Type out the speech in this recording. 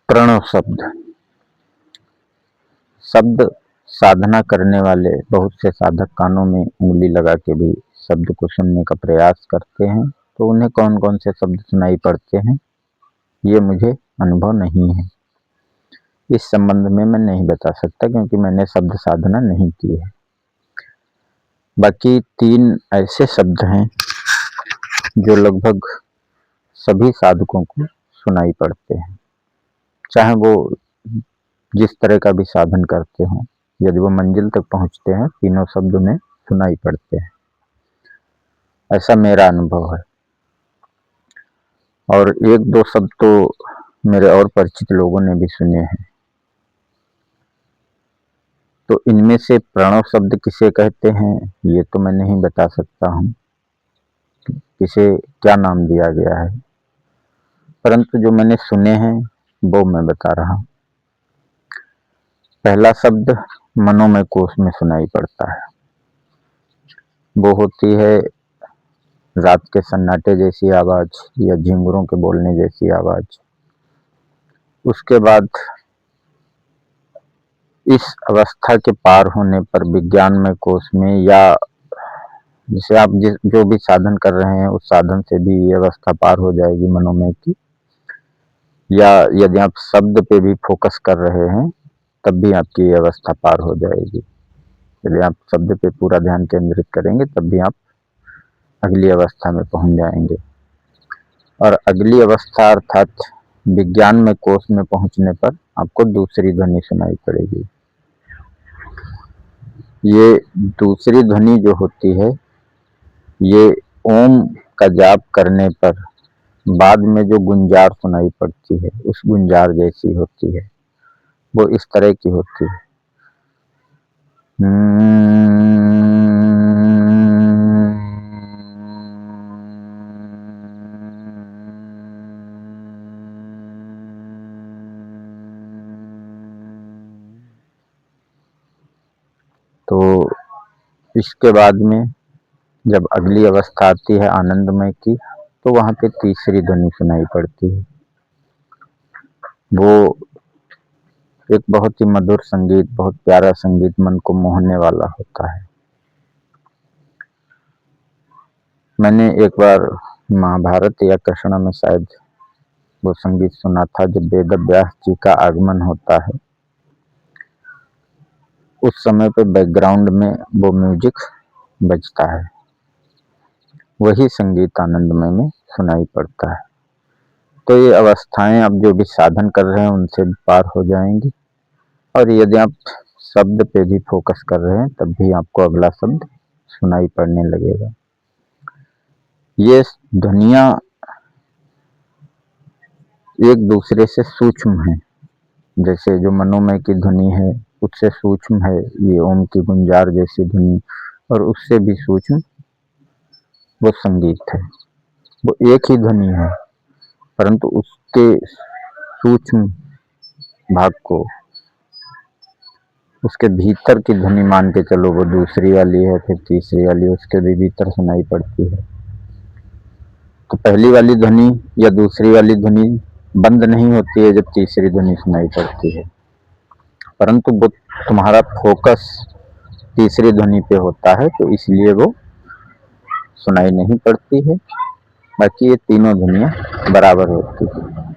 प्रणव शब्द शब्द साधना करने वाले बहुत से साधक कानों में उंगली लगा के भी शब्द को सुनने का प्रयास करते हैं, तो उन्हें कौन कौन से शब्द सुनाई पड़ते हैं ये मुझे अनुभव नहीं है। इस संबंध में मैं नहीं बता सकता क्योंकि मैंने शब्द साधना नहीं की है। बाकी 3 ऐसे शब्द हैं जो लगभग सभी साधकों को सुनाई पड़ते हैं, चाहे वो जिस तरह का भी साधन करते हों। यदि वो मंजिल तक पहुंचते हैं, तीनों शब्द उन्हें सुनाई पड़ते हैं, ऐसा मेरा अनुभव है। और 1-2 शब्द तो मेरे और परिचित लोगों ने भी सुने हैं। तो इनमें से प्रणव शब्द किसे कहते हैं ये तो मैं नहीं बता सकता हूँ, किसे क्या नाम दिया गया है, परंतु जो मैंने सुने हैं वो मैं बता रहा हूँ। पहला शब्द मनोमय कोश में सुनाई पड़ता है। वो होती है रात के सन्नाटे जैसी आवाज या झिंगुरों के बोलने जैसी आवाज। उसके बाद इस अवस्था के पार होने पर विज्ञानमय कोश में, या जिसे आप जो भी साधन कर रहे हैं उस साधन से भी ये अवस्था पार हो जाएगी मनोमय की। या यदि आप शब्द पे भी फोकस कर रहे हैं तब भी आपकी ये अवस्था पार हो जाएगी। यदि आप शब्द पे पूरा ध्यान केंद्रित करेंगे तब भी आप अगली अवस्था में पहुंच जाएंगे। और अगली अवस्था अर्थात विज्ञान में कोश में पहुंचने पर आपको दूसरी ध्वनि सुनाई पड़ेगी। ये दूसरी ध्वनि जो होती है ये ओम का जाप करने पर बाद में जो गुंजार सुनाई पड़ती है उस गुंजार जैसी होती है। वो इस तरह की होती है। तो इसके बाद में जब अगली अवस्था आती है आनंदमय की, तो वहां पे तीसरी ध्वनि सुनाई पड़ती है। वो एक बहुत ही मधुर संगीत, बहुत प्यारा संगीत, मन को मोहने वाला होता है। मैंने एक बार महाभारत या कृष्ण में शायद वो संगीत सुना था जब वेद व्यास जी का आगमन होता है। उस समय पे बैकग्राउंड में वो म्यूजिक बजता है, वही संगीत आनंदमय में सुनाई पड़ता है। तो ये अवस्थाएं आप जो भी साधन कर रहे हैं उनसे पार हो जाएंगी। और यदि आप शब्द पे भी फोकस कर रहे हैं तब भी आपको अगला शब्द सुनाई पड़ने लगेगा। ये ध्वनियां एक दूसरे से सूक्ष्म हैं। जैसे जो मनोमय की ध्वनि है उससे सूक्ष्म है ये ओम की गुंजार जैसी ध्वनि, और उससे भी सूक्ष्म वो संगीत है। वो एक ही ध्वनि है परंतु उसके सूक्ष्म भाग को, उसके भीतर की ध्वनि मान के चलो, वो दूसरी वाली है, फिर तीसरी वाली, उसके भी भीतर सुनाई पड़ती है। तो पहली वाली ध्वनि या दूसरी वाली ध्वनि बंद नहीं होती है जब तीसरी ध्वनि सुनाई पड़ती है, परंतु वो तुम्हारा फोकस तीसरी ध्वनि पे होता है तो इसलिए वो सुनाई नहीं पड़ती है। बाकी ये तीनों ध्वनियां बराबर होती है।